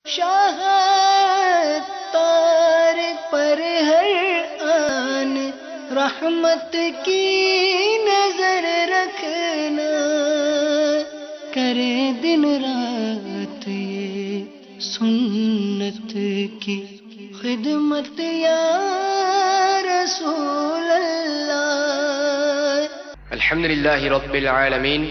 شاہ تار پر ہر آن رحمت کی نظر رکھنا، کرے دن رات یہ سنت کی خدمت یا رسول اللہ۔ الحمدللہ رب العالمین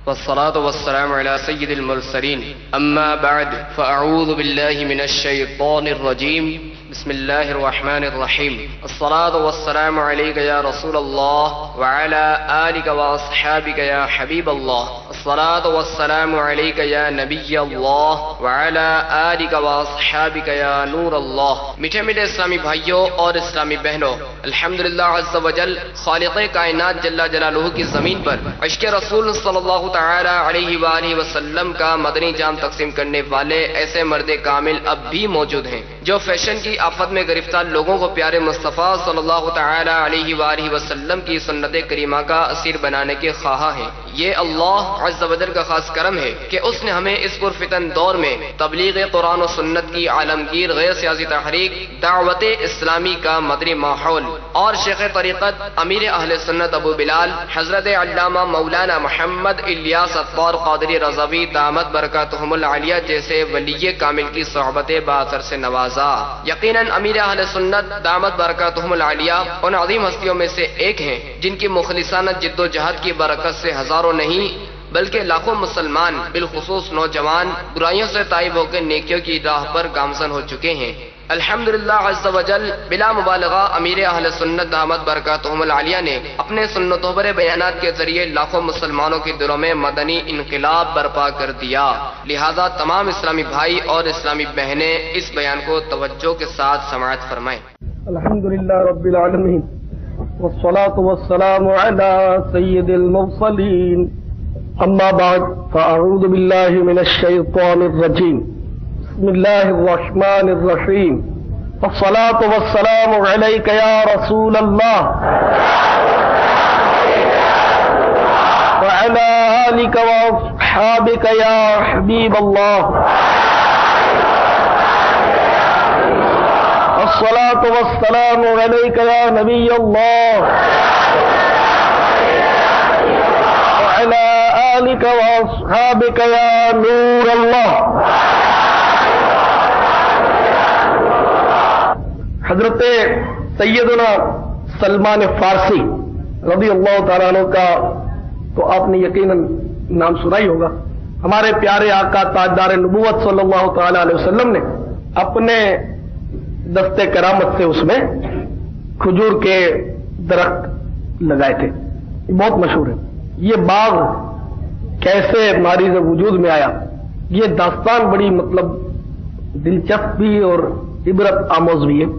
والصلاة والسلام على سید المرسلین، اما بعد فاعوذ باللہ من الشیطان الرجیم، بسم اللہ الرحمن الرحیم۔ الصلاة والسلام علیک یا رسول اللہ وعلى آلک واصحابک یا حبیب اللہ۔ الصلاة والسلام علیک یا نبی اللہ وعلى آلک واصحابک یا نور اللہ۔ میٹھے میٹھے اسلامی بھائیوں اور اسلامی بہنوں، الحمدللہ عز و جل خالق کائنات جل جلالہ کی زمین پر عشق رسول صلی اللہ تعالی علیہ وآلہ وسلم کا مدنی جام تقسیم کرنے والے ایسے مرد کامل اب بھی موجود ہیں جو فیشن کی آفت میں گرفتار لوگوں کو پیارے مصطفیٰ صلی اللہ تعالی علیہ وآلہ وسلم کی سنت کریمہ کا اسیر بنانے کے خواہاں ہیں۔ یہ اللہ عز و جل کا خاص کرم ہے کہ اس نے ہمیں اس پرفتن دور میں تبلیغ قرآن و سنت کی عالمگیر غیر سیاسی تحریک، دعوت اسلامی کا مدنی ماحول اور شیخ طریقت امیر اہل سنت ابو بلال حضرت علامہ مولانا محمد الیاس اطوار قادری رضوی دامت برکاتہم العالیہ جیسے ولی کامل کی صحبت باثر سے نوازا۔ یقیناً امیر اہل سنت دامت برکاتہم العالیہ ان عظیم ہستیوں میں سے ایک ہیں جن کی مخلصانہ جد و جہد کی برکت سے ہزاروں نہیں بلکہ لاکھوں مسلمان بالخصوص نوجوان برائیوں سے تائب ہو کے نیکیوں کی راہ پر گامزن ہو چکے ہیں۔ الحمدللہ عز و جل بلا مبالغہ امیر اہل سنت دامت برکاتہم العالیہ نے اپنے سنتوں پر بیانات کے ذریعے لاکھوں مسلمانوں کے دلوں میں مدنی انقلاب برپا کر دیا۔ لہذا تمام اسلامی بھائی اور اسلامی بہنیں اس بیان کو توجہ کے ساتھ سماعت فرمائیں۔ الحمدللہ رب العالمین والصلاة والسلام علی سید المرسلین، اما بعد فاعوذ باللہ من الشیطان الرجیم، بسم اللہ الرحمن الرحیم، والصلاة والسلام علیک یا رسول اللہ وعلی آلک واصحابک یا حبیب اللہ، الصلاة والسلام علیک یا نبی اللہ وعلی آلک واصحابک یا نور اللہ۔ حضرت سیدنا سلمان فارسی رضی اللہ تعالیٰ عنہ کا تو آپ نے یقیناً نام سنا ہی ہوگا۔ ہمارے پیارے آقا تاجدار نبوت صلی اللہ تعالیٰ علیہ وسلم نے اپنے دست کرامت سے اس میں کھجور کے درخت لگائے تھے، یہ بہت مشہور ہے۔ یہ باغ کیسے ماریز وجود میں آیا، یہ داستان بڑی دلچسپ بھی اور عبرت آموز بھی ہے۔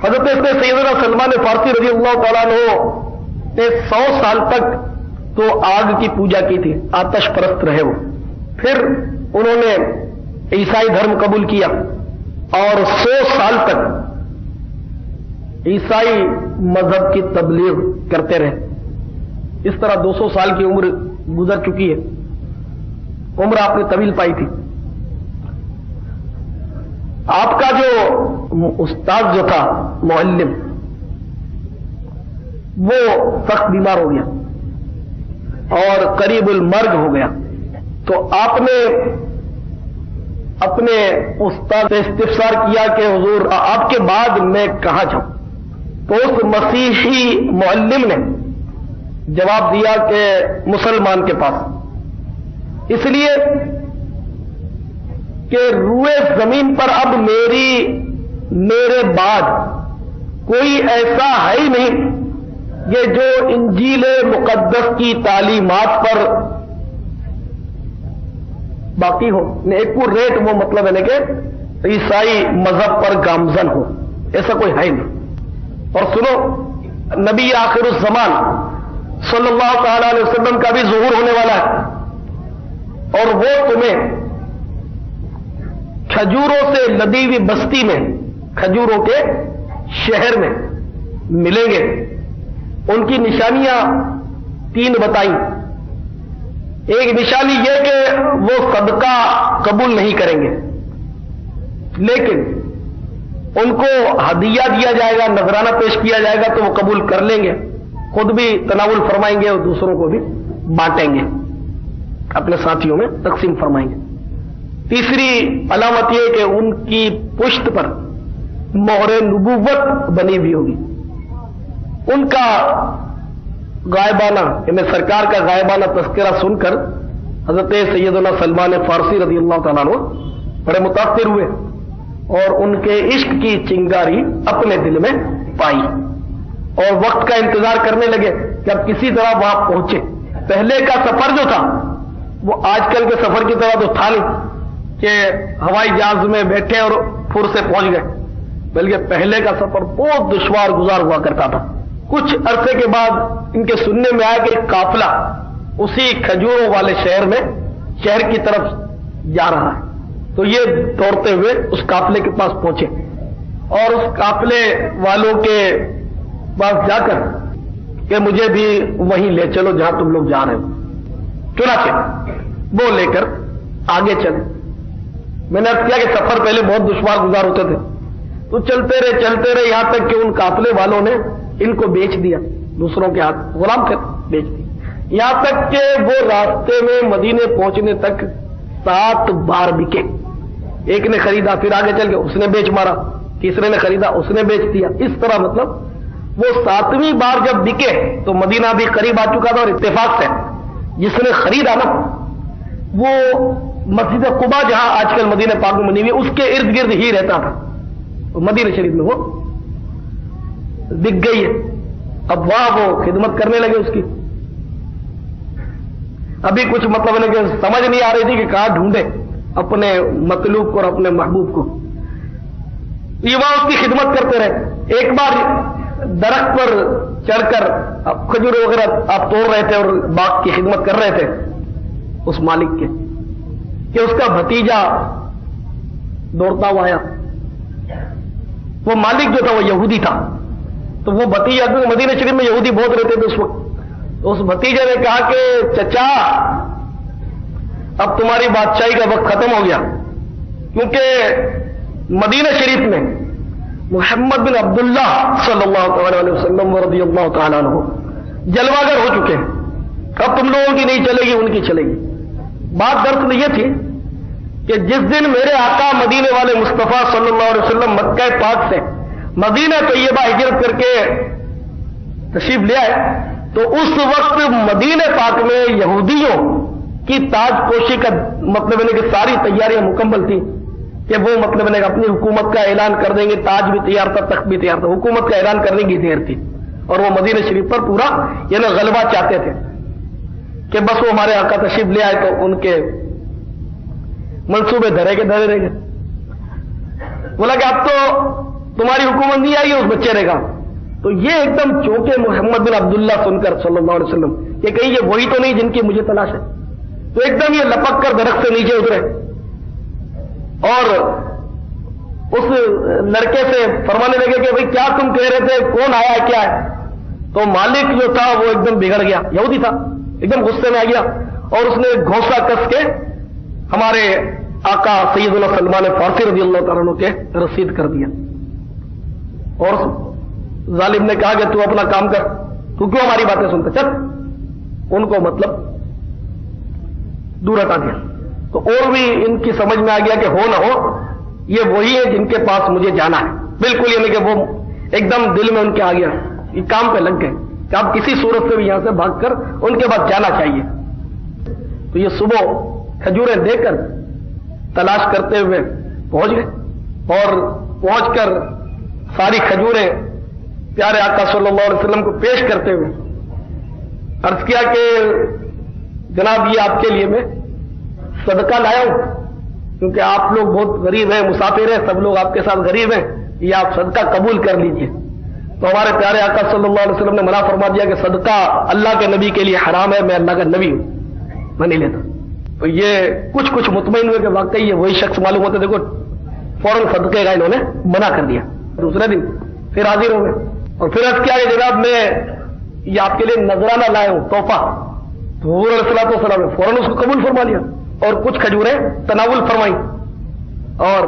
حضرت سیدنا سلمان فارسی رضی اللہ تعالیٰ عنہ نے 100 سال تک تو آگ کی پوجا کی تھی، آتش پرست رہے وہ، پھر انہوں نے عیسائی دھرم قبول کیا اور 100 سال تک عیسائی مذہب کی تبلیغ کرتے رہے۔ اس طرح 200 سال کی عمر گزر چکی ہے، عمر آپ نے طویل پائی تھی۔ آپ کا جو استاد جو تھا معلم، وہ سخت بیمار ہو گیا اور قریب المرگ ہو گیا، تو آپ نے اپنے استاد سے استفسار کیا کہ حضور آپ کے بعد میں کہاں جاؤں؟ تو اس مسیحی معلم نے جواب دیا کہ مسلمان کے پاس، اس لیے کہ روئے زمین پر اب میرے بعد کوئی ایسا ہے ہی نہیں یہ جو انجیل مقدس کی تعلیمات پر باقی ہو، ایک وہ ہے کہ عیسائی مذہب پر گامزن ہو، ایسا کوئی ہے نہیں۔ اور سنو، نبی آخر الزمان صلی اللہ تعالی علیہ وسلم کا بھی ظہور ہونے والا ہے، اور وہ تمہیں کھجوروں سے لدی ہوئی بستی میں، کھجوروں کے شہر میں ملیں گے۔ ان کی نشانیاں 3 بتائیں۔ ایک نشانی یہ کہ وہ صدقہ قبول نہیں کریں گے، لیکن ان کو ہدیہ دیا جائے گا، نذرانہ پیش کیا جائے گا تو وہ قبول کر لیں گے، خود بھی تناول فرمائیں گے اور دوسروں کو بھی بانٹیں گے، اپنے ساتھیوں میں تقسیم فرمائیں گے۔ تیسری علامت یہ کہ ان کی پشت پر مہر نبوت بنی ہوئی ہوگی۔ ان کا غائبانہ یعنی سرکار کا غائبانہ تذکرہ سن کر حضرت سیدنا سلمان فارسی رضی اللہ تعالیٰ عنہ بڑے متاثر ہوئے اور ان کے عشق کی چنگاری اپنے دل میں پائی اور وقت کا انتظار کرنے لگے کہ اب کسی طرح وہاں پہنچے۔ پہلے کا سفر جو تھا وہ آج کل کے سفر کی طرح تو تھا نہیں کہ ہوائی جہاز میں بیٹھے اور پھر سے پہنچ گئے، بلکہ پہلے کا سفر بہت دشوار گزار ہوا کرتا تھا۔ کچھ عرصے کے بعد ان کے سننے میں آیا کہ ایک قافلہ اسی کھجوروں والے شہر کی طرف جا رہا ہے، تو یہ دوڑتے ہوئے اس قافلے کے پاس پہنچے اور اس قافلے والوں کے پاس جا کر کہ مجھے بھی وہیں لے چلو جہاں تم لوگ جا رہے ہو۔ چنانچہ وہ لے کر آگے چلے۔ میں نے عرض کیا کہ سفر پہلے بہت دشوار گزار ہوتے تھے، تو چلتے رہے یہاں تک کہ ان قافلے والوں نے ان کو بیچ دیا، دوسروں کے ہاتھ غلام کر بیچ دیا، یہاں تک کہ وہ راستے میں مدینے پہنچنے تک 7 بار بکے۔ ایک نے خریدا، پھر آگے چل کے اس نے بیچ مارا، تیسرے نے خریدا، اس نے بیچ دیا، اس طرح مطلب وہ 7ویں بار جب بکے تو مدینہ بھی قریب آ چکا تھا، اور اتفاق سے جس نے خریدا نا وہ مسجد قباء جہاں آج کل مدینہ پاک میں بنی ہوئی اس کے ارد گرد ہی رہتا تھا، مدینہ شریف میں وہ بک گئی ہے۔ اب وہاں وہ خدمت کرنے لگے اس کی۔ ابھی کچھ مطلب نہیں کہ سمجھ نہیں آ رہی تھی کہ کہاں ڈھونڈے اپنے مطلوب کو اور اپنے محبوب کو، یہ وہاں اس کی خدمت کرتے رہے۔ ایک بار درخت پر چڑھ کر کھجور وغیرہ آپ توڑ رہے تھے اور باغ کی خدمت کر رہے تھے اس مالک کے، کہ اس کا بھتیجا دوڑتا ہوا آیا۔ وہ مالک جو تھا وہ یہودی تھا، تو وہ بھتیجا، مدینہ شریف میں یہودی بہت رہتے تھے اس وقت، تو اس بھتیجے نے کہا کہ چچا اب تمہاری بادشاہی کا وقت ختم ہو گیا، کیونکہ مدینہ شریف میں محمد بن عبداللہ صلی اللہ علیہ وسلم رضی اللہ تعالیٰ عنہ جلوہ گر ہو چکے ہیں، اب تم لوگوں کی نہیں چلے گی، ان کی چلے گی۔ بات دراصل یہ تھی کہ جس دن میرے آقا مدینے والے مصطفیٰ صلی اللہ علیہ وسلم مکہ پاک سے مدینہ طیبہ ہجرت کر کے تشریف لے آئے، تو اس وقت مدینہ پاک میں یہودیوں کی تاج پوشی کا مطلب ہے کہ ساری تیاریاں مکمل تھیں کہ وہ مطلب ہے کہ اپنی حکومت کا اعلان کر دیں گے، تاج بھی تیار تھا، تخت بھی تیار تھا، حکومت کا اعلان کرنے کی دیر تھی، اور وہ مدینہ شریف پر پورا یعنی غلبہ چاہتے تھے کہ بس وہ ہمارے آقا تشریف لے آئے تو ان کے منصوبے دھرے کے دھرے رہ گئے۔ بولا کہ اب تو تمہاری حکومت نہیں آئی ہے، اس بچے رہے گا۔ تو یہ ایک دم چونکے محمد بن عبداللہ سن کر صلی اللہ علیہ وسلم کہ کہیں یہ وہی تو نہیں جن کی مجھے تلاش ہے، تو ایک دم یہ لپک کر درخت سے نیچے اترے اور اس لڑکے سے فرمانے لگے کہ بھئی کیا تم کہہ رہے تھے، کون آیا ہے، کیا ہے؟ تو مالک جو تھا وہ ایک دم بگڑ گیا، یہودی تھا، ایک دم غصے میں آ گیا اور اس نے گھونسا کس کے ہمارے آقا سیدنا سلمان فارسی رضی اللہ تعالیٰ عنہ کے رسید کر دیا، اور ظالم نے کہا کہ تو اپنا کام کر، تو کیوں ہماری باتیں سنتا، چل۔ ان کو مطلب دور ہٹا دیا، تو اور بھی ان کی سمجھ میں آ گیا کہ ہو نہ ہو یہ وہی ہے جن کے پاس مجھے جانا ہے، بالکل یعنی کہ وہ ایک دم دل میں ان کے آ گیا، یہ کام پہ لگ گئے کہ آپ کسی صورت سے بھی یہاں سے بھاگ کر ان کے پاس جانا چاہیے۔ تو یہ صبح کھجوریں دے کر تلاش کرتے ہوئے پہنچ گئے اور پہنچ کر ساری کھجوریں پیارے آقا صلی اللہ علیہ وسلم کو پیش کرتے ہوئے عرض کیا کہ جناب یہ آپ کے لیے میں صدقہ لایا ہوں، کیونکہ آپ لوگ بہت غریب ہیں، مسافر ہیں، سب لوگ آپ کے ساتھ غریب ہیں، یہ آپ صدقہ قبول کر لیجئے۔ تو ہمارے پیارے آقا صلی اللہ علیہ وسلم نے منع فرما دیا کہ صدقہ اللہ کے نبی کے لیے حرام ہے، میں اللہ کا نبی ہوں، میں نہیں لیتا۔ تو یہ کچھ مطمئن ہوئے کہ واقعی یہ وہی شخص معلوم ہوتے، دیکھو فوراً صدقے کا انہوں نے منع کر دیا۔ دوسرے دن پھر حاضر ہو گئے اور پھر عرض کیا کہ جناب میں یہ آپ کے لیے نذرانہ لایا ہوں، تحفہ۔ تو حضور علیہ الصلوۃ والسلام نے فوراً اس کو قبول فرما لیا اور کچھ کھجوریں تناول فرمائی اور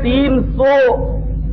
300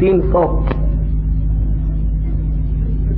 300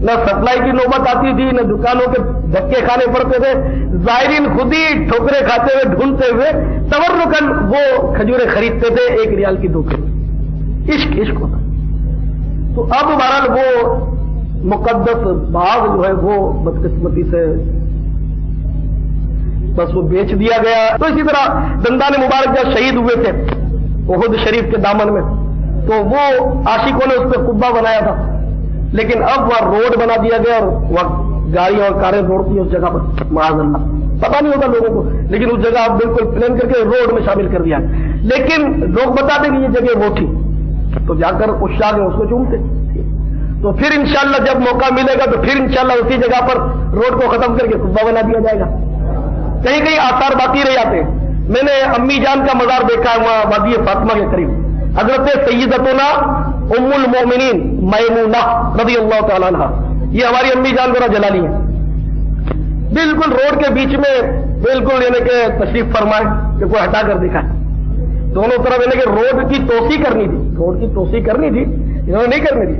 نہ سپلائی کی نوبت آتی تھی، نہ دکانوں کے دھکے کھانے پڑتے تھے، زائرین خود ہی ٹھوکرے کھاتے ہوئے ڈھونڈتے ہوئے تبرکن وہ کھجوریں خریدتے تھے 1 ریال کی 2 کلو۔ عشق ہوتا۔ تو اب بہرحال وہ مقدس باغ جو ہے وہ بدقسمتی سے بس وہ بیچ دیا گیا۔ تو اسی طرح دندان مبارک جب شہید ہوئے تھے احد شریف کے دامن میں، تو وہ عاشقوں نے اس پہ قبہ بنایا تھا، لیکن اب وہاں روڈ بنا دیا گیا اور وہاں گاڑیاں اور کاریں دوڑتی ہیں اس جگہ پر، معاذ اللہ پتہ نہیں ہوتا لوگوں کو، لیکن اس جگہ اب بالکل پلان کر کے روڈ میں شامل کر دیا۔ لیکن لوگ بتاتے کہ یہ جگہ وہ تھی، تو جا کر اس شاہ اس کو چومتے۔ تو پھر انشاءاللہ جب موقع ملے گا تو پھر انشاءاللہ اسی جگہ پر روڈ کو ختم کر کے قبہ بنا دیا جائے گا۔ کہیں کہیں آثار باقی رہ جاتے ہیں۔ میں نے امی جان کا مزار دیکھا ہے وہاں وادی فاطمہ کے قریب، حضرت سیدتنا ام المومنین میمونہ رضی اللہ تعالیٰ عنہ، یہ ہماری امی جان ذرا جلالی ہیں، بالکل روڈ کے بیچ میں، بالکل یعنی کہ تشریف فرمائے کہ کوئی ہٹا کر دکھائے، دونوں طرف یعنی کہ روڈ کی توسیع کرنی تھی، روڈ کی توسیع کرنی تھی، انہوں نے نہیں کرنی تھی،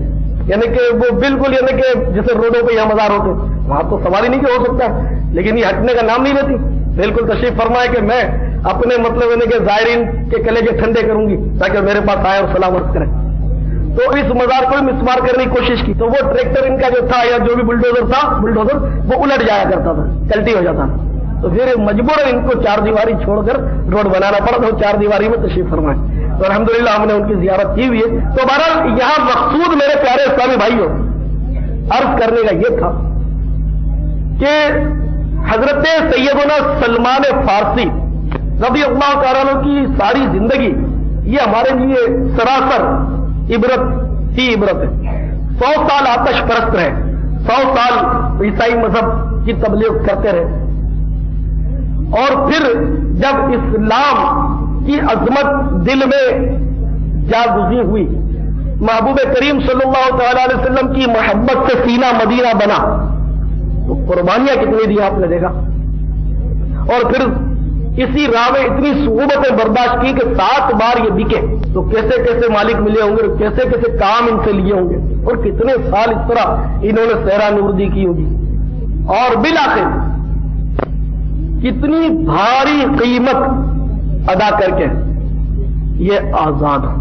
یعنی کہ وہ بالکل یعنی کہ جیسے روڈوں پہ یہاں مزار ہوتے وہاں تو سواری نہیں کہ ہو سکتا ہے، لیکن یہ ہٹنے کا نام نہیں لیتی، بالکل تشریف فرمائے کہ میں اپنے مطلب یعنی کہ زائرین کے کلیجے ٹھنڈے کروں گی تاکہ میرے پاس آئے اور سلام عرض کریں۔ تو اس مزار کو مسمار کرنے کی کوشش کی، تو وہ ٹریکٹر ان کا جو تھا یا جو بھی بلڈوزر تھا، بلڈوزر وہ الٹ جایا کرتا تھا، چلتی ہو جاتا تھا، تو پھر مجبور ان کو 4 دیواری چھوڑ کر روڈ بنانا پڑا، تو 4 دیواری میں تشریف فرمائے، تو الحمدللہ ہم نے ان کی زیارت کی ہوئی ہے۔ تو بہرحال یہاں مقصود میرے پیارے اسلامی بھائیوں عرض کرنے کا یہ تھا کہ حضرت سیدنا سلمان فارسی رضی اللہ تعالیٰ عنہ کی ساری زندگی یہ ہمارے لیے سراسر عبرت ہی عبرت ہے۔ 100 سال آتش پرست رہے، 100 سال عیسائی مذہب کی تبلیغ کرتے رہے، اور پھر جب اسلام کی عظمت دل میں جاگزی ہوئی، محبوب کریم صلی اللہ تعالی علیہ وسلم کی محبت سے سینہ مدینہ بنا، تو قربانیاں کتنی دی آپ نے دیکھا، اور پھر اسی راہ میں اتنی صعوبتیں برداشت کی کہ 7 بار یہ بکے، تو کیسے کیسے مالک ملے ہوں گے، کیسے کیسے کام ان سے لیے ہوں گے، اور کتنے سال اس طرح انہوں نے سہرا نوردی کی ہوگی، اور بالآخر کتنی بھاری قیمت ادا کر کے یہ آزاد ہو۔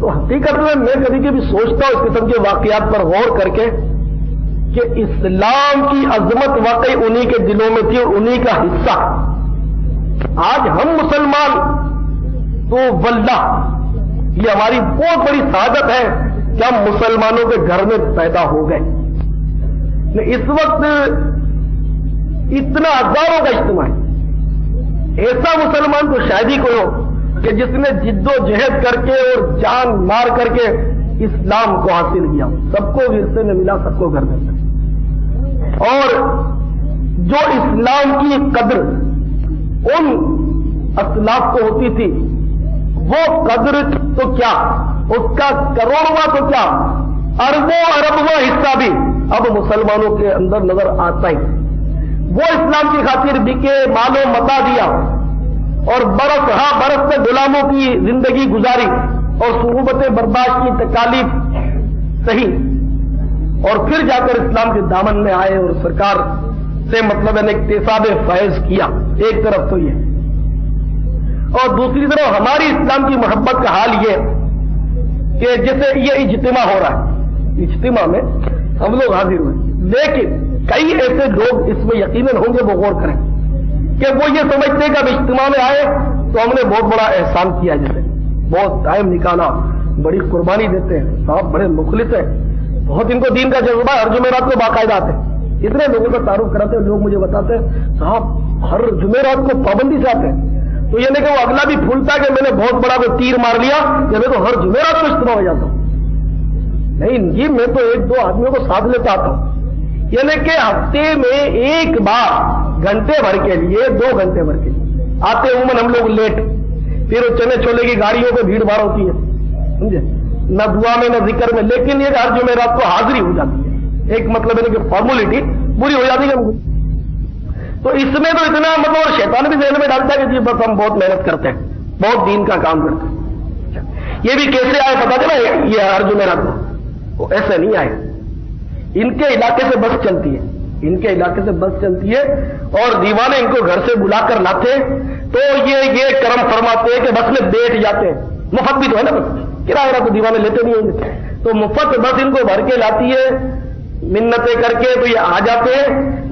تو حقیقت میں کبھی کبھی سوچتا ہوں اس قسم کے واقعات پر غور کر کے کہ اسلام کی عظمت واقعی انہی کے دلوں میں تھی اور انہی کا حصہ۔ آج ہم مسلمان تو واللہ یہ ہماری بہت بڑی سعادت ہے کہ ہم مسلمانوں کے گھر میں پیدا ہو گئے۔ اس وقت اتنا ہزاروں کا اجتماع ہے، ایسا مسلمان تو شاید ہی کوئی ہو کہ جس نے جد و جہد کر کے اور جان مار کر کے اسلام کو حاصل کیا، سب کو ورثے میں ملا، سب کو گھر میں ملا، اور جو اسلام کی قدر ان اسلاف کو ہوتی تھی وہ قدر تو کیا، اس کا کروڑواں تو کیا، اربوں اربواں حصہ بھی اب مسلمانوں کے اندر نظر آتا ہی۔ وہ اسلام کی خاطر بکے، مال و متا دیا، اور برس ہاں برس سے غلاموں کی زندگی گزاری اور صعوبتیں برداشت کی، تکالیف سہی، اور پھر جا کر اسلام کے دامن میں آئے اور سرکار سے مطلب ہے اکتساب فیض کیا۔ ایک طرف تو یہ، اور دوسری طرف ہماری اسلام کی محبت کا حال یہ کہ جیسے یہ اجتماع ہو رہا ہے، اجتماع میں ہم لوگ حاضر ہوئے، لیکن کئی ایسے لوگ اس میں یقیناً ہوں گے وہ غور کریں کہ وہ یہ سمجھتے کہ اب اجتماع میں آئے تو ہم نے بہت بڑا احسان کیا، جیسے بہت ٹائم نکالا، بڑی قربانی دیتے ہیں، صاحب بڑے مخلص ہیں، بہت ان کو دین کا جذبہ، ہر جمعرات کو باقاعدہ آتے ہیں۔ اتنے لوگوں کا تعارف کراتے ہیں، لوگ مجھے بتاتے ہیں صاحب ہر جمعرات کو پابندی سے آتے ہیں، تو یہ نہیں کہ وہ اگلا بھی پھولتا کہ میں نے بہت بڑا کوئی تیر مار لیا کہ میں تو ہر جمعرات کو اجتماع ہو جاتا ہوں، نہیں جی، میں تو 1-2 آدمیوں کو ساتھ لیتا آتا ہوں، یعنی کہ ہفتے میں ایک بار گھنٹے بھر کے لیے، 2 گھنٹے بھر کے لیے آتے، عموماً ہم لوگ لیٹ، پھر وہ چنے چھولے کی گاڑیوں پہ بھیڑ بھاڑ ہوتی ہے، سمجھے، نہ دعا میں نہ ذکر میں، لیکن یہ ہر جمعرات کو حاضری ہو جاتی ہے، ایک مطلب ہے کہ فارمولیٹی پوری ہو جاتی ہے۔ تو اس میں تو اتنا مطلب، اور شیطان بھی ذہن میں ڈالتا ہے کہ جی بس ہم بہت محنت کرتے ہیں، بہت دین کا کام کرتے ہیں۔ یہ بھی کیسے آئے پتا چلا، یہ ہر جمعرات کو وہ ایسے نہیں آئے، ان کے علاقے سے بس چلتی ہے، ان کے علاقے سے بس چلتی ہے اور دیوانے ان کو گھر سے بلا کر لاتے تو یہ کرم فرماتے ہیں کہ بس میں بیٹھ جاتے ہیں، مفت بھی تو ہے نا، بس کرایہ تو دیوانے لیتے نہیں ہوں گے، تو مفت بس ان کو بھر کے لاتی ہے منتیں کر کے، تو یہ آ جاتے ہیں،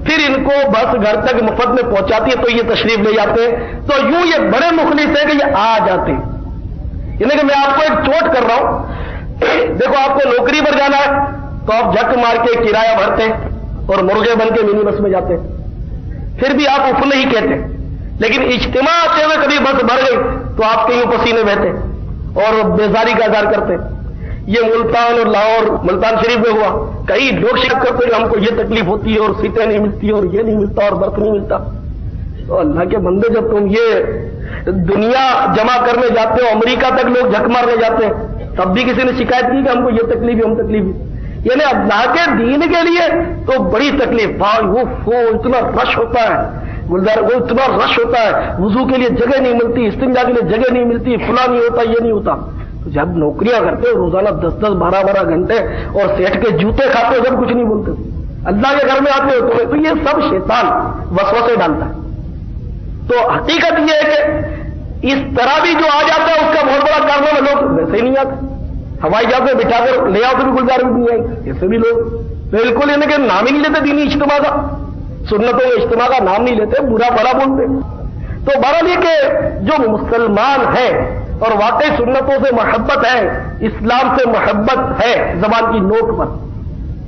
پھر ان کو بس گھر تک مفت میں پہنچاتی ہے تو یہ تشریف لے جاتے ہیں، تو یوں یہ بڑے مخلص ہیں کہ یہ آ جاتے ہیں۔ یعنی کہ میں آپ کو ایک چوٹ کر رہا ہوں، دیکھو آپ کو نوکری پر جانا ہے تو آپ جھک مار کے کرایہ بھرتے ہیں اور مرغے بن کے منی بس میں جاتے ہیں، پھر بھی آپ اف نہیں کہتے، لیکن اجتماع آتے ہوئے کبھی بس بھر گئی تو آپ کے یوں پسینے بہتے اور بیزاری کا اظہار کرتے۔ یہ ملتان اور لاہور ملتان شریف میں ہوا، کئی لوگ شک کرتے کہ ہم کو یہ تکلیف ہوتی ہے اور سیٹیں نہیں ملتی اور یہ نہیں ملتا اور برف نہیں ملتا۔ تو اللہ کے بندے جب تم یہ دنیا جمع کرنے جاتے ہو، امریکہ تک لوگ جھک مارنے جاتے ہیں، تب بھی کسی نے شکایت کی کہ ہم کو یہ تکلیف ہے، ہم تکلیف ہے، یعنی اللہ کے دین کے لیے تو بڑی تکلیف، بھائی وہ اتنا رش ہوتا ہے گلزار، وہ اتنا رش ہوتا ہے، وضو کے لیے جگہ نہیں ملتی، استنجا کے لیے جگہ نہیں ملتی، فلاں نہیں ہوتا، یہ نہیں ہوتا۔ تو جب نوکریاں کرتے ہو روزانہ 10-10 12-12 گھنٹے اور سیٹ کے جوتے کھاتے ہو، جب کچھ نہیں بولتے، اللہ کے گھر میں آتے ہو تو یہ سب شیطان وسوسے ڈالتا ہے۔ تو حقیقت یہ ہے کہ اس طرح بھی جو آ جاتا ہے اس کا بہت بڑا کارنامہ، لوگ ویسے ہی نہیں آتے، ہوائی جہاز میں بٹھا کر لے آؤ تو بھی گلزار بھی نہیں آئے، ایسے بھی لوگ بالکل یعنی کہ نام ہی نہیں لیتے دینی اجتماع کا، سنتوں کے اجتماع کا نام نہیں لیتے، برا بڑا بولتے۔ تو بہرحال یہ کہ جو مسلمان ہے اور واقعی سنتوں سے محبت ہے، اسلام سے محبت ہے زبان کی نوٹ پر،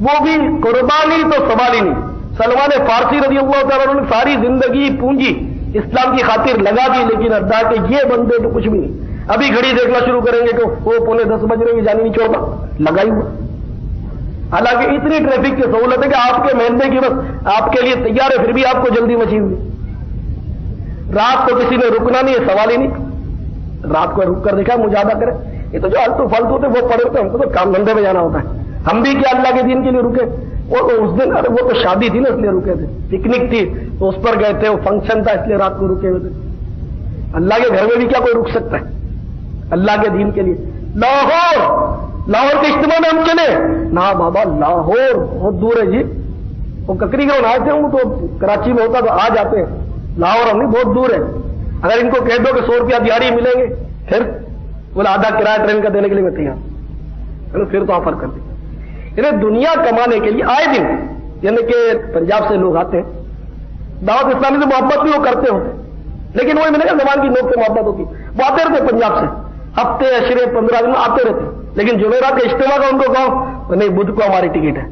وہ بھی قربانی تو سوال ہی نہیں۔ سلمان فارسی رضی اللہ تعالیٰ عنہ نے ساری زندگی پونجی اسلام کی خاطر لگا دی، لیکن ادا کہ یہ بندے تو کچھ بھی نہیں، ابھی گھڑی دیکھنا شروع کریں گے کہ وہ 9:45 بج رہے ہیں، جانی نہیں چھوڑتا، لگا ہی ہوا۔ حالانکہ اتنی ٹریفک کی سہولت ہے کہ آپ کے محلے کی بس آپ کے لیے تیار ہے، پھر بھی آپ کو جلدی مچی ہوئی، رات کو کسی نے رکنا نہیں ہے، سوال ہی نہیں، رات کو رک کر دیکھا مجاہدہ کرے، یہ تو جو التو فالتو ہوتے وہ پڑے ہوتے، ہم کو تو کام دھندے میں جانا ہوتا ہے، ہم بھی کیا اللہ کے دین کے لیے رکے، اور اس دن ارے وہ تو شادی تھی نا اس لیے رکے تھے، پکنک تھی تو اس پر گئے تھے، وہ فنکشن تھا اس لیے رات کو رکے ہوئے تھے۔ اللہ کے گھر میں بھی کیا کوئی رک سکتا ہے اللہ کے دین کے لیے؟ لاہور کے اجتماع میں ہم چلے نہ بابا، لاہور بہت دور ہے جی، وہ ککری گراؤنڈ آئے تھے، وہ تو کراچی میں ہوتا تو آ جاتے ہیں، لاہور ہم نہیں، بہت دور ہے۔ اگر ان کو کہہ دو کہ 100 روپیہ دیہڑی ملیں گے، پھر بولا آدھا کرایہ ٹرین کا دینے کے لیے میں تیار، پھر تو آفر کر دی۔ یعنی دنیا کمانے کے لیے آئے دن یعنی کہ پنجاب سے لوگ آتے ہیں، دعوت اسلامی سے محبت بھی وہ کرتے ہوتے، لیکن وہی میں نے کہا زبان کی نوک سے محبت ہوتی، وہ آتے رہتے پنجاب سے، ہفتے عشرے 15 دن آتے رہتے، لیکن جمعرات کے اجتماع کا ان کو کہو نہیں، بدھ کو ہماری ٹکٹ ہے،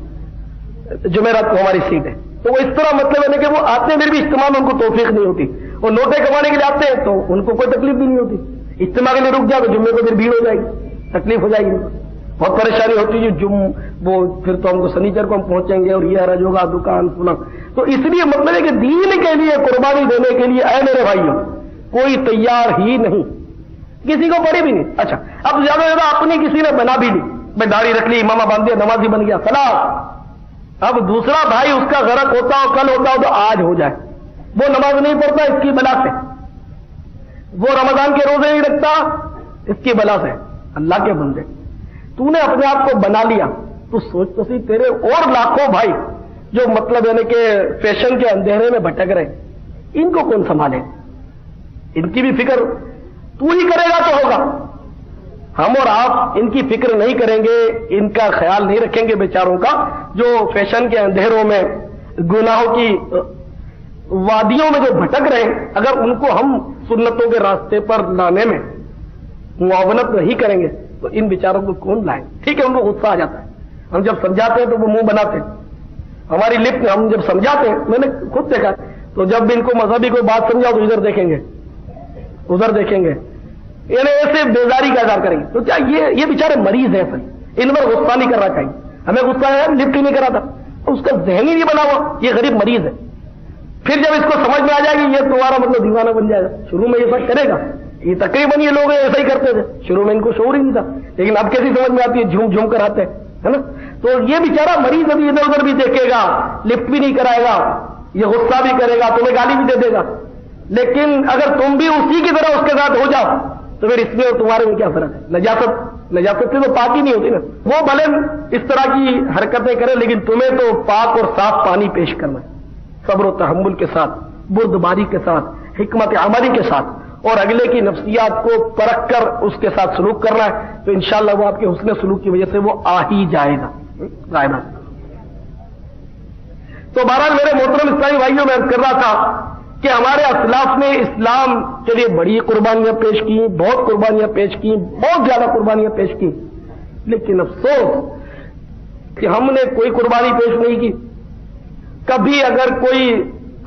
جمعرات کو ہماری سیٹ ہے، تو وہ اس طرح مطلب ہے کہ وہ آتے پھر بھی اجتماع میں ان کو توفیق نہیں ہوتی، وہ نوٹیں کمانے کے لیے آتے ہیں تو ان کو کوئی تکلیف بھی نہیں ہوتی، اجتماع کے لیے رک جائے تو جمعے کو پھر بھیڑ ہو جائے گی، تکلیف ہو جائے گی، بہت پریشانی ہوتی ہے، وہ پھر تو ہم کو سنیچر کو ہم پہنچیں گے اور یہ حرج ہوگا دکان فلاں، تو اس لیے مطلب ہے کہ دین کے لیے قربانی دینے کے لیے اے میرے بھائیوں کوئی تیار ہی نہیں، کسی کو پڑی بھی نہیں۔ اچھا اب زیادہ زیادہ اپنی کسی نے بنا بھی لی، میں داڑھی رکھ لی، امامہ باندھ دیا، نمازی بن گیا، سلام۔ اب دوسرا بھائی اس کا غرق ہوتا ہو، کل ہوتا ہو تو آج ہو جائے، وہ نماز نہیں پڑھتا اس کی بلا سے، وہ رمضان کے روزے نہیں رکھتا اس کی بلا سے۔ اللہ کے بندے تو نے اپنے آپ کو بنا لیا، تو سوچ تو سی تیرے اور لاکھوں بھائی جو مطلب یعنی کہ فیشن کے اندھیرے میں بھٹک رہے، ان کو کون سنبھالے؟ ان کی بھی فکر تو ہی کرے گا تو ہوگا، ہم اور آپ ان کی فکر نہیں کریں گے، ان کا خیال نہیں رکھیں گے بیچاروں کا، جو فیشن کے اندھیروں میں گناہوں کی وادیوں میں جو بھٹک رہے ہیں، اگر ان کو ہم سنتوں کے راستے پر لانے میں معاونت نہیں کریں گے تو ان بیچاروں کو کون لائے؟ ٹھیک ہے ان کو غصہ آ جاتا ہے، ہم جب سمجھاتے ہیں تو وہ منہ بناتے ہیں، ہماری لپ ہم جب سمجھاتے ہیں، میں نے خود دیکھا، تو جب بھی ان کو مذہبی کوئی بات سمجھاؤ تو ادھر دیکھیں گے ادھر دیکھیں گے، یعنی ایسے بیزاری کا اظہار کریں گے۔ تو کیا یہ بیچارے مریض ہیں سر، ان پر غصہ نہیں کرنا چاہیے، ہمیں غصہ ہے لپ ہی نہیں کرا تھا، اس کا ذہن ہی نہیں بنا ہوا، یہ غریب مریض ہے۔ پھر جب اس کو سمجھ میں آ جائے گی یہ تمہارا مطلب دیوانہ بن جائے گا، شروع میں یہ سب کرے گا، یہ تقریباً یہ لوگ ایسا ہی کرتے تھے، شروع میں ان کو شعور ہی نہیں تھا، لیکن اب کیسی سمجھ میں آتی ہے، جھوم جھوم کر آتے ہیں، ہے نا؟ تو یہ بیچارہ مریض ابھی ادھر ادھر بھی دیکھے گا، لفٹ بھی نہیں کرائے گا، یہ غصہ بھی کرے گا، تمہیں گالی بھی دے دے گا، لیکن اگر تم بھی اسی کی طرح اس کے ساتھ ہو جاؤ تو پھر اس میں اور تمہارے میں کیا فرق ہے؟ نجاست نجاست سے تو پاک ہی نہیں ہوتی نا. وہ بھلے اس طرح کی حرکتیں کرے لیکن تمہیں تو پاک اور صاف پانی پیش کرنا ہے, صبر و تحمل کے ساتھ, بردباری کے ساتھ, حکمت عملی کے ساتھ, اور اگلے کی نفسیات کو پرکھ کر اس کے ساتھ سلوک کرنا ہے. تو انشاءاللہ وہ آپ کے حسن سلوک کی وجہ سے وہ آ ہی جائے گا. تو بہرحال میرے محترم اسلامی بھائیوں میں عرض کر رہا تھا کہ ہمارے اسلاف نے اسلام کے لیے بڑی قربانیاں پیش کی, بہت قربانیاں پیش کی, بہت زیادہ قربانیاں پیش کی, لیکن افسوس کہ ہم نے کوئی قربانی پیش نہیں کی. کبھی اگر کوئی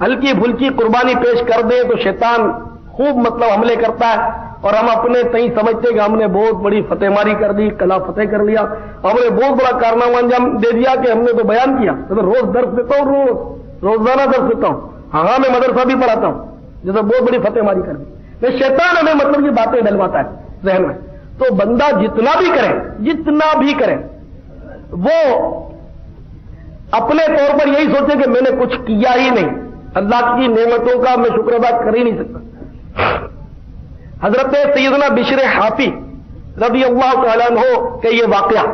ہلکی پھلکی قربانی پیش کر دے تو شیطان خوب حملے کرتا ہے, اور ہم اپنے تئیں سمجھتے کہ ہم نے بہت بڑی فتح ماری کر دی, کلا فتح کر لیا, ہم نے بہت بڑا کارنامہ انجام دے دیا کہ ہم نے تو بیان کیا. تو میں روز درس دیتا ہوں, روزانہ درس دیتا ہوں, ہاں میں مدرسہ بھی پڑھاتا ہوں, جیسے بہت بڑی فتح ماری کر دی. میں شیطان ہمیں یہ باتیں ڈلواتا ہے ذہن میں. تو بندہ جتنا بھی کرے وہ اپنے طور پر یہی سوچے کہ میں نے کچھ کیا ہی نہیں, اللہ کی نعمتوں کا میں شکر ادا کر ہی نہیں سکتا. حضرت سیدنا بشر حافی رضی اللہ تعالیٰ عنہ کہ یہ واقعہ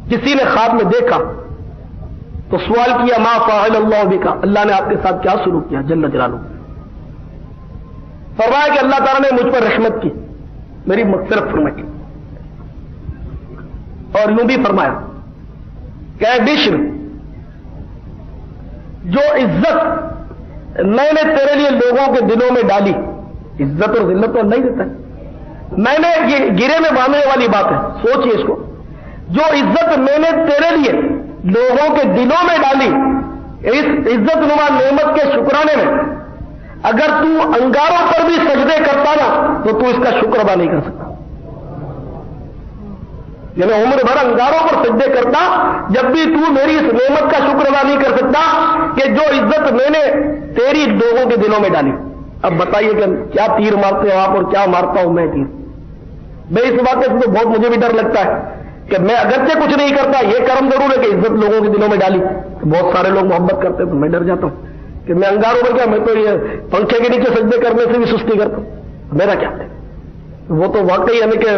کسی نے خواب میں دیکھا تو سوال کیا ما فعل اللہ بک, اللہ نے آپ کے ساتھ کیا سلوک کیا جل جلالہ. فرمایا کہ اللہ تعالیٰ نے مجھ پر رحمت کی, میری مغفرت فرمائی, اور یوں بھی فرمایا کہ بشر جو عزت میں نے تیرے لیے لوگوں کے دلوں میں ڈالی, عزت اور ذلت تو اللہ ہی دیتا ہے, میں نے یہ گرے میں باندھنے والی بات ہے, سوچئے اس کو. جو عزت میں نے تیرے لیے لوگوں کے دلوں میں ڈالی, اس عزت نما نعمت کے شکرانے میں اگر تو انگاروں پر بھی سجدے کرتا نا تو تو اس کا شکر ادا نہیں کر سکتا. یعنی عمر بھر انگاروں پر سجدے کرتا, جب بھی تو میری اس نعمت کا شکر ادا نہیں کر سکتا کہ جو عزت میں نے تیری لوگوں کے دلوں میں ڈالی. اب بتائیے کہ کیا تیر مارتے ہو آپ اور کیا مارتا ہوں میں تیر. میں اس بات سے تو بہت مجھے بھی ڈر لگتا ہے کہ میں اگرچہ کچھ نہیں کرتا, یہ کرم ضرور ہے کہ عزت لوگوں کے دلوں میں ڈالی. بہت سارے لوگ محبت کرتے تو میں ڈر جاتا ہوں کہ میں انگاروں پر کیا, میں تو یہ پنکھے کے نیچے سجدے کرنے سے بھی سستی کرتا ہوں. میرا کیا ہے, وہ تو واقعی یعنی کہ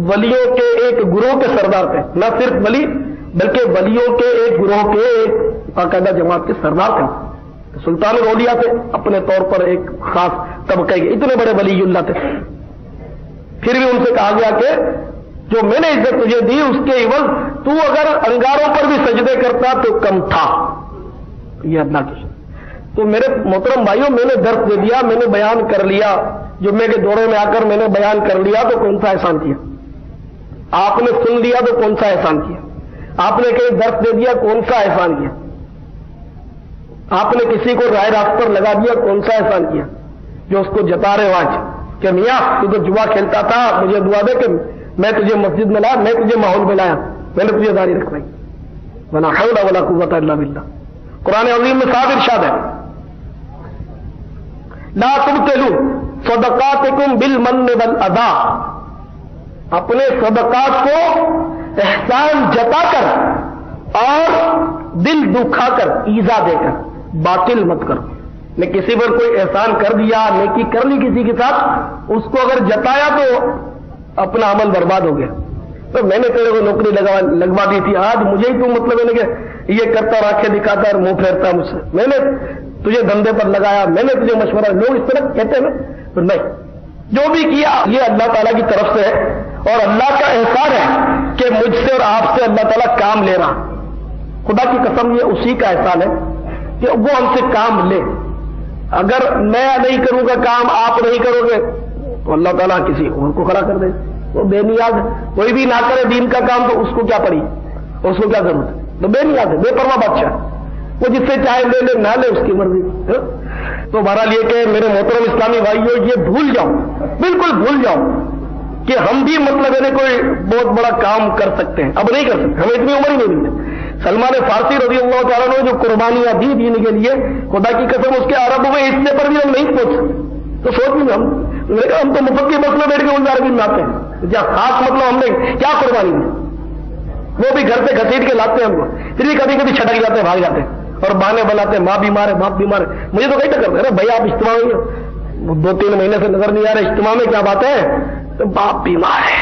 ولیوں کے ایک گروہ کے سردار تھے, نہ صرف ولی بلکہ ولیوں کے ایک گروہ کے ایک باقاعدہ جماعت کے سردار تھے. سلطان الاولیاء تھے, اپنے طور پر ایک خاص طبقے کے اتنے بڑے ولی اللہ تھے. پھر بھی ان سے کہا گیا کہ جو میں نے عزت تجھے دی اس کے عوض تو اگر انگاروں پر بھی سجدے کرتا تو کم تھا. یہ اللہ کی. تو میرے محترم بھائیوں, میں نے درس دے دیا, میں نے بیان کر لیا, جمعے کے دورے میں آ کر میں نے بیان کر لیا, تو کون سا احسان کیا؟ آپ نے سن لیا تو کون سا احسان کیا؟ آپ نے کہیں درس دے دیا, کون سا احسان کیا؟ آپ نے کسی کو رائے راست پر لگا دیا, کون سا احسان کیا؟ جو اس کو جتا رہے آج کہ میاں تو جوا کھیلتا تھا, مجھے دعا دے کہ میں تجھے مسجد میں لایا, میں تجھے ماحول میں لایا, میں نے تجھے داڑھی رکھوائی. ولا حول ولا قوت الا باللہ. قرآن عظیم میں صاف ارشاد ہے لا تبطلوا صدقاتکم بالمن والاذى, اپنے صدقات کو احسان جتا کر اور دل دکھا کر, ایذا دے کر باطل مت کرو. نے کسی پر کوئی احسان کر دیا, نیکی کر لی کسی کے ساتھ, اس کو اگر جتایا تو اپنا عمل برباد ہو گیا. تو میں نے تیرے کو نوکری لگوا دی تھی, آج مجھے ہی تو مطلب ہے کہ یہ کرتا اور آنکھیں دکھاتا اور منہ پھیرتا مجھ سے, میں نے تجھے دھندے پر لگایا, میں نے تجھے مشورہ, لوگ اس طرح کہتے ہیں تو نہیں, جو بھی کیا یہ اللہ تعالیٰ کی طرف سے ہے, اور اللہ کا احسان ہے کہ مجھ سے اور آپ سے اللہ تعالیٰ کام لے رہا. خدا کی قسم یہ اسی کا احسان ہے کہ وہ ہم سے کام لے. اگر میں نہیں کروں گا کام, آپ نہیں کرو گے, تو اللہ تعالیٰ کسی اور کو کھڑا کر دے. وہ بے نیاز ہے, کوئی بھی نہ کرے دین کا کام تو اس کو کیا پڑی, اس کو کیا ضرورت ہے, تو بے نیاز ہے, بے پرواہ بادشاہ, وہ جس سے چاہے لے لے نہ لے اس کی مرضی. تو بہرحال یہ کہ میرے محترم اسلامی بھائیوں, یہ بھول جاؤ, بالکل بھول جاؤ کہ ہم بھی مطلب ہے کوئی بہت بڑا کام کر سکتے ہیں. اب نہیں کر سکتے, ہمیں اتنی عمر ہی نہیں ملتی. سلمان فارسی رضی اللہ تعالیٰ نے جو قربانیاں دی دین کے لیے, خدا کی قسم اس کے عرب میں حصے پر بھی ہم نہیں پہنچ سکتے. تو سوچ لیں ہم تو مفت کے بس میں بیٹھ کے ان عربی میں آتے ہیں, کیا خاص مطلب ہم نے کیا قربانی دی, وہ بھی گھر سے گھسیٹ کے لاتے ہیں ہم کو, پھر بھی کبھی کبھی چھٹک جاتے ہیں, بھاگ جاتے ہیں اور بہانے بناتے ہیں, ماں بیمار ہے, باپ بیمار ہے. مجھے تو کہیں ٹکر ہے, بھائی آپ اجتماع میں 2-3 مہینے سے نظر نہیں آ رہے, اجتماع میں کیا بات ہے, تو باپ بیمار ہے,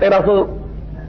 1300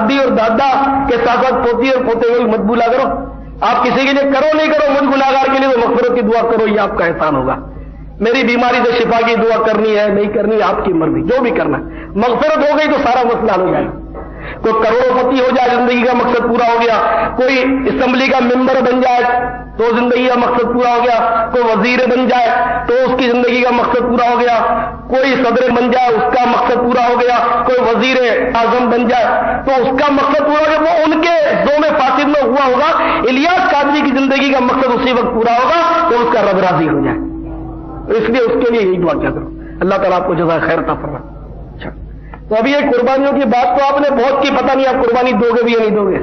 دادی اور دادا کے ساتھ ساتھ پوتی اور پوتے کو مت بھولا کرو. آپ کسی کے لیے کرو نہیں کرو، مجھ گناہگار کے لیے تو مغفرت کی دعا کرو، یہ آپ کا احسان ہوگا. میری بیماری سے شفا کی دعا کرنی ہے نہیں کرنی ہے آپ کی مرضی، جو بھی کرنا ہے. مغفرت ہو گئی تو سارا مسئلہ حل ہو جائے گا. کوئی کروڑوں پتی ہو جائے زندگی کا مقصد پورا ہو گیا، کوئی اسمبلی کا ممبر بن جائے تو زندگی کا مقصد پورا ہو گیا، کوئی وزیر بن جائے تو اس کی زندگی کا مقصد پورا ہو گیا، کوئی صدر بن جائے اس کا مقصد پورا ہو گیا، کوئی وزیر اعظم بن جائے تو اس کا مقصد پورا ہو گیا. وہ ان کے زوم فاسد میں ہوا ہوگا. الیاس قادری کی زندگی کا مقصد اسی وقت پورا ہوگا تو اس کا رب راضی ہو جائے. اس لیے اس کے لیے یہی دعا کیا کرو. اللہ تعالیٰ آپ کو جزائے خیر عطا فرمائے. اچھا تو ابھی یہ قربانیوں کی بات تو آپ نے بہت کی، پتہ نہیں آپ قربانی دو گے بھی یا نہیں دو گے.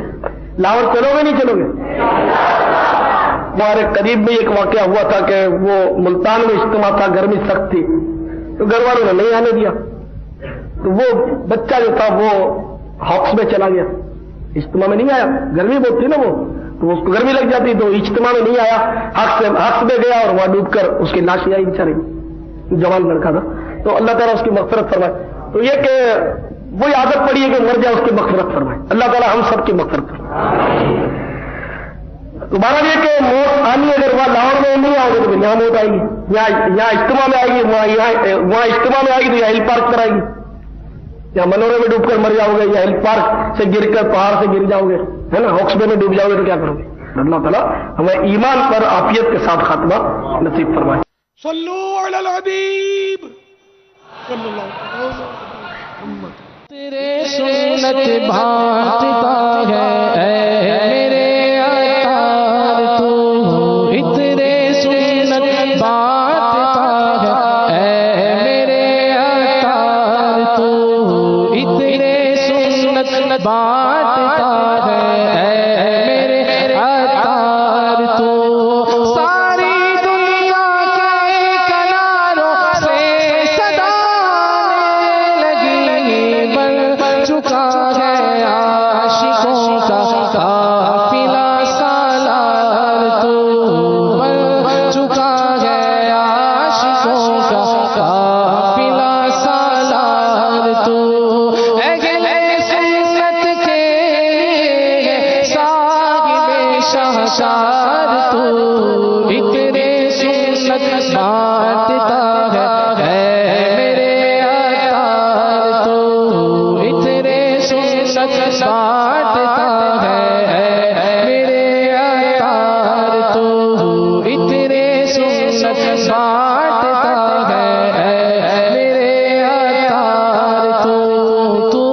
لاہور چلو گے نہیں چلو گے؟ ہمارے قریب میں ایک واقعہ ہوا تھا کہ وہ ملتان میں اجتماع تھا، گرمی سخت تھی تو گھر والوں نے نہیں آنے دیا. تو وہ بچہ جو تھا وہ ہاکس میں چلا گیا، اجتماع میں نہیں آیا. گرمی بہت تھی نا وہ، تو اس کو گرمی لگ جاتی تو اجتماع میں نہیں آیا. ہاکس میں گیا اور وہاں ڈوب کر اس کی لاش آئی بیچارے، جوان لڑکا تھا. تو اللہ تعالیٰ اس کی مغفرت فرمائے. تو یہ کہ وہی عادت پڑی ہے کہ مر جائے اس کی مغفرت فرمائے. اللہ تعالیٰ ہم سب کی مغفرت فرمائے. تمہارا یہ کہ موت آنی اگر وہاں لاہور میں نہیں آؤ گے تو یہاں موت آئے گی، یہاں اجتماع میں آئے گی، وہاں اجتماع میں آئے گی تو یہاں ہل پارک پر آئے گی. یا منورے میں ڈوب کر مر جاؤ گے، یا ہل پارک سے گر کر پہاڑ سے گر جاؤ گے، ہے نا، ہاکس بے میں ڈوب جاؤ گے تو کیا کرو گے. اللہ تعالیٰ ہمیں ایمان پر عافیت کے ساتھ خاتمہ نصیب فرمائے. صلو علی الحبیب صلی اللہ علیہ وسلم. تیرے سنت بھانٹتا ہے اے میرے عطار تو، اترے سنت بھانٹتا ہے اے میرے عطار تو، اترے سنت بھانٹتا ہے اے میرے عطار تو. ساری دنیا کے کناروں سے صدا لگی، بن چکا ہے عاشقوں کا قافلہ سالار تو، بن چکا ہے عاشقوں کا قافلہ سالار تو. اہل سنت کے صاحب شہسار تو، اتنے سنت بانٹتا ہے میرے عطار تو، اتنے سنت بانٹتا ہے میرے عطار تو، اتنے سنت بانٹتا ہے میرے عطار تو. تو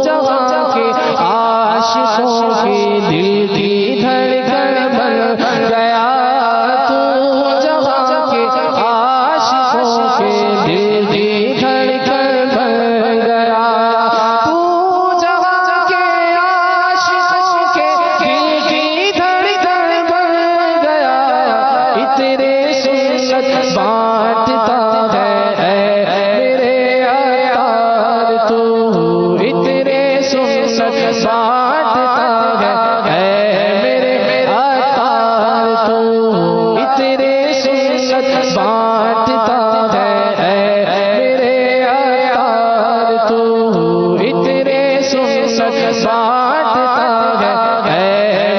جہاں کے عاشقوں کے دل کی دھڑکن بن گیا، تو جہاں کے عاشقوں کے دل کی دھڑکن بن گیا، تو جہاں کے عاشقوں کے دل کی دھڑکن بن گیا. اتنے سنت بانٹتا ہے میرے عطار تو، اتنے سنت بانٹتا ہے میرے عطار تو، اتنے سنت بانٹتا ہے میرے عطار تو، اتنے سنت بانٹتا ہے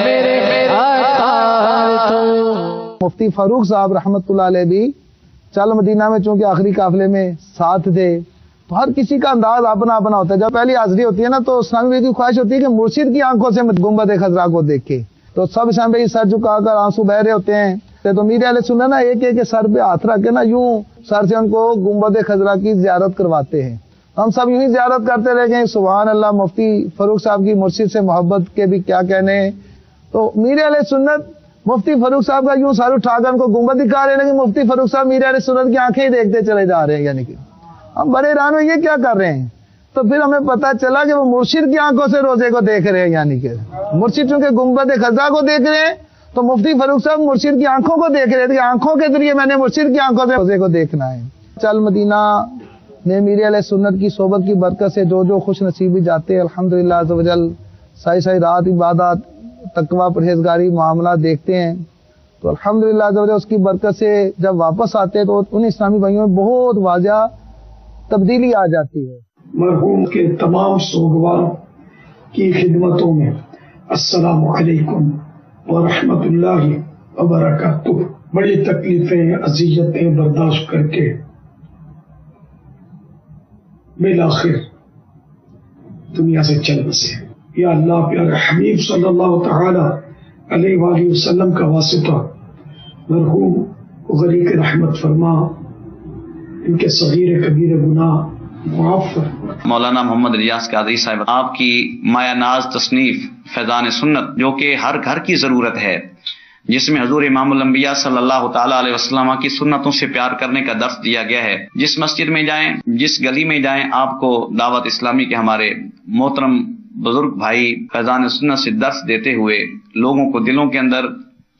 میرے عطار تو. مفتی فاروق صاحب رحمت اللہ علیہ بھی چل مدینہ میں چونکہ آخری قافلے میں ساتھ تھے تو ہر کسی کا انداز اپنا اپنا ہوتا ہے. جب پہلی حاضری ہوتی ہے نا تو اسلامی بھائی کی خواہش ہوتی ہے کہ مرشد کی آنکھوں سے گنبد خضرا کو دیکھے، تو سب اسلامی بھائی سر جھکا کر آنسو بہ رہے ہوتے ہیں. تو میرے علیہ سننا نا ایک ایک سر پہ ہاتھ رکھ کے نا یوں سر سے ان کو گنبد خضرا کی زیارت کرواتے ہیں. ہم سب یوں ہی زیارت کرتے رہ گئے. سبحان اللہ، مفتی فاروق صاحب کی مرشد سے محبت کے بھی کیا کہنے. تو میرے علیہ سنت مفتی فاروق صاحب کا یوں سر اٹھا کر ان کو گنبد دکھا رہے ہیں، لیکن مفتی فاروق صاحب میرے علیہ سنت کی آنکھیں ہی دیکھتے چلے جا رہے ہیں. یعنی کہ ہم بڑے حیران ہوئے یہ کیا کر رہے ہیں. تو پھر ہمیں پتا چلا کہ وہ مرشد کی آنکھوں سے روزے کو دیکھ رہے ہیں. یعنی کہ مرشد چونکہ گنبد خضرا کو دیکھ رہے ہیں تو مفتی فاروق صاحب مرشد کی آنکھوں کو دیکھ رہے تھے. آنکھوں کے ذریعے میں نے مرشد کی آنکھوں سے روزے کو دیکھنا ہے. چل مدینہ میں میرے علیہ سنت کی صحبت کی برکت سے جو خوش نصیبی جاتے ہیں الحمدللہ عز و جل سائی سائی رات عبادات تقوی پرہیزگاری معاملات دیکھتے ہیں. تو الحمدللہ عز و جل اس کی برکت سے جب واپس آتے ہیں تو ان اسلامی بھائیوں میں بہت واضح تبدیلی آ جاتی ہے. مرحوم کے تمام سوگوار کی خدمتوں میں السلام علیکم ورحمۃ اللہ وبرکاتہ. بڑی تکلیفیں اذیتیں برداشت کر کے بالآخر دنیا سے چل بسے. یا اللہ پیارے حبیب صلی اللہ تعالی علیہ وآلہ وسلم کا واسطہ مرحوم غریق رحمت فرما، ان کے صغیر کبیر گناہ معاف فرما. مولانا محمد ریاض قادری صاحب، آپ کی مایہ ناز تصنیف فیضان سنت، جو کہ ہر گھر کی ضرورت ہے، جس میں حضور امام الانبیاء صلی اللہ تعالی علیہ وسلم کی سنتوں سے پیار کرنے کا درس دیا گیا ہے. جس مسجد میں جائیں، جس گلی میں جائیں، آپ کو دعوت اسلامی کے ہمارے محترم بزرگ بھائی فیضان سنت سے درس دیتے ہوئے لوگوں کو دلوں کے اندر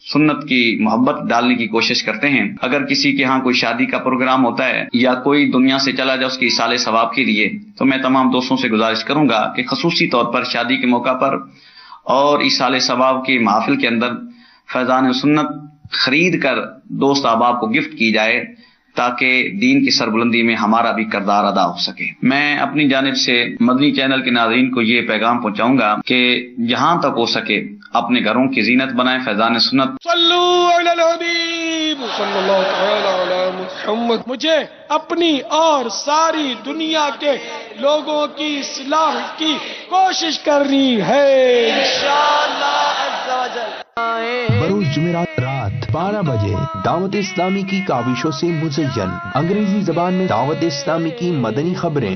سنت کی محبت ڈالنے کی کوشش کرتے ہیں. اگر کسی کے ہاں کوئی شادی کا پروگرام ہوتا ہے یا کوئی دنیا سے چلا جائے اس کی ایصال ثواب کے لیے، تو میں تمام دوستوں سے گزارش کروں گا کہ خصوصی طور پر شادی کے موقع پر اور ایصال ثواب کی محافل کے اندر فیضان سنت خرید کر دوست احباب کو گفٹ کی جائے، تاکہ دین کی سربلندی میں ہمارا بھی کردار ادا ہو سکے. میں اپنی جانب سے مدنی چینل کے ناظرین کو یہ پیغام پہنچاؤں گا کہ جہاں تک ہو سکے اپنے گھروں کی زینت بنائیں. فیضان سنت صلو علی الحبیب صلی اللہ تعالی علی محمد. مجھے اپنی اور ساری دنیا کے لوگوں کی اصلاح کی کوشش کرنی ہے انشاءاللہ عز و جل. بروز جمعرات رات 12 بجے دعوت اسلامی کی کاوشوں سے مزین انگریزی زبان میں دعوت اسلامی کی مدنی خبریں.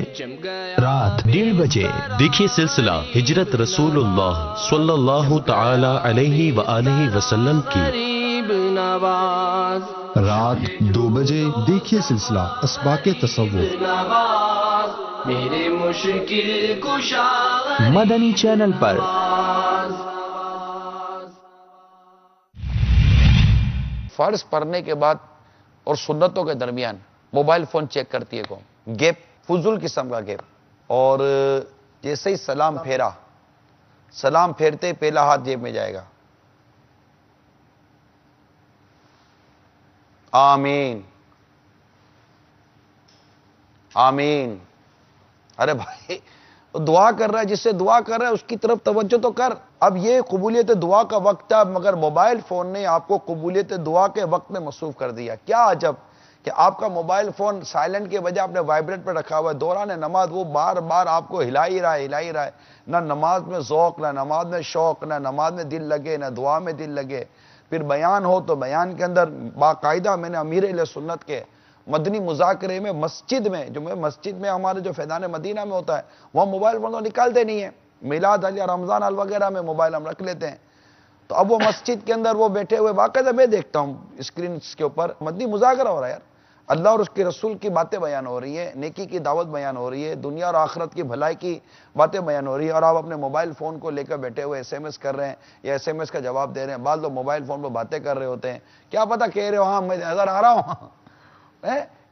رات 1:30 بجے دیکھیے سلسلہ ہجرت رسول اللہ صلی اللہ تعالی علیہ وآلہ وسلم کی. رات 2 بجے دیکھیے سلسلہ اسباق تصوف میرے مشکل کشا مدنی چینل پر. فرض پڑھنے کے بعد اور سنتوں کے درمیان موبائل فون چیک کرتی ہے کون؟ گیپ، فضول قسم کا گیپ. اور جیسے ہی سلام پھیرا، سلام پھیرتے ہی پہلا ہاتھ جیب میں جائے گا. آمین آمین. ارے بھائی دعا کر رہا ہے، جس سے دعا کر رہا ہے اس کی طرف توجہ تو کر. اب یہ قبولیت دعا کا وقت ہے، مگر موبائل فون نے آپ کو قبولیت دعا کے وقت میں مصروف کر دیا. کیا عجب کہ آپ کا موبائل فون سائلنٹ کے بجائے آپ نے وائبریٹ پہ رکھا ہوا ہے. دوران نماز وہ بار بار آپ کو ہلا ہی رہا ہے. نہ نماز میں ذوق، نہ نماز میں شوق، نہ نماز میں دل لگے، نہ دعا میں دل لگے. پھر بیان ہو تو بیان کے اندر باقاعدہ میں نے امیر اہل سنت کے مدنی مذاکرے میں مسجد میں ہمارے جو فیضان مدینہ میں ہوتا ہے وہاں موبائل فون تو نکالتے نہیں ہیں. میلاد یا رمضان وغیرہ میں موبائل ہم رکھ لیتے ہیں. تو اب وہ مسجد کے اندر وہ بیٹھے ہوئے باقاعدہ میں دیکھتا ہوں اسکرینز کے اوپر مدنی مذاکرہ ہو رہا ہے. یار اللہ اور اس کے رسول کی باتیں بیان ہو رہی ہیں، نیکی کی دعوت بیان ہو رہی ہے، دنیا اور آخرت کی بھلائی کی باتیں بیان ہو رہی ہیں، اور آپ اپنے موبائل فون کو لے کر بیٹھے ہوئے ایس ایم ایس کر رہے ہیں یا ایس ایم ایس کا جواب دے رہے ہیں. بعض لوگ موبائل فون پہ باتیں کر رہے ہوتے ہیں. کیا پتہ کہہ رہے ہو ہاں میں نظر آ رہا ہوں،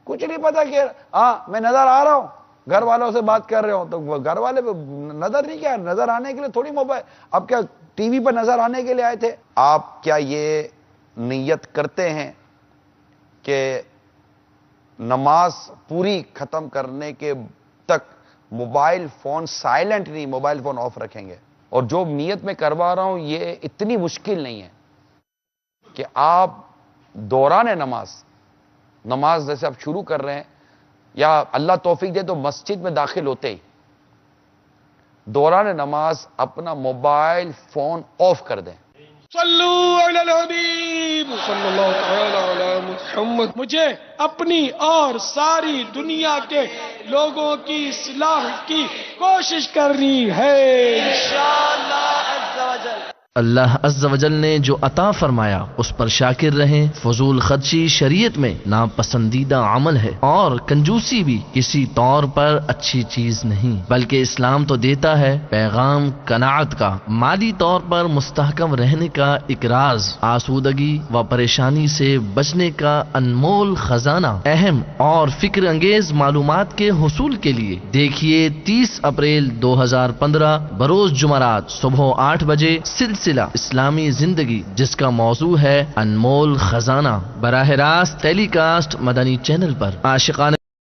کچھ نہیں پتا کہ ہاں میں نظر آ رہا ہوں. گھر والوں سے بات کر رہے ہوں تو گھر والے نظر نہیں، کیا نظر آنے کے لیے تھوڑی موبائل، اب کیا ٹی وی پر نظر آنے کے لیے آئے تھے. آپ کیا یہ نیت کرتے ہیں کہ نماز پوری ختم کرنے کے تک موبائل فون سائلنٹ نہیں، موبائل فون آف رکھیں گے؟ اور جو نیت میں کروا رہا ہوں یہ اتنی مشکل نہیں ہے کہ آپ دوران نماز جیسے آپ شروع کر رہے ہیں یا اللہ توفیق دے تو مسجد میں داخل ہوتے ہی دوران نماز اپنا موبائل فون آف کر دیں. صلو علی الحبیب صلی اللہ تعالی علی محمد. مجھے اپنی اور ساری دنیا کے لوگوں کی اصلاح کی کوشش کرنی ہے انشاءاللہ عز و جل. اللہ عز و جل نے جو عطا فرمایا اس پر شاکر رہیں. فضول خرچی شریعت میں ناپسندیدہ عمل ہے اور کنجوسی بھی کسی طور پر اچھی چیز نہیں، بلکہ اسلام تو دیتا ہے پیغام قناعت کا، مالی طور پر مستحکم رہنے کا ایک راز، آسودگی و پریشانی سے بچنے کا انمول خزانہ. اہم اور فکر انگیز معلومات کے حصول کے لیے دیکھیے 30 اپریل 2015 بروز جمعرات صبح 8 بجے سلسلہ اسلامی زندگی، جس کا موضوع ہے انمول خزانہ، براہ راست ٹیلی کاسٹ مدنی چینل پر. عاشقانہ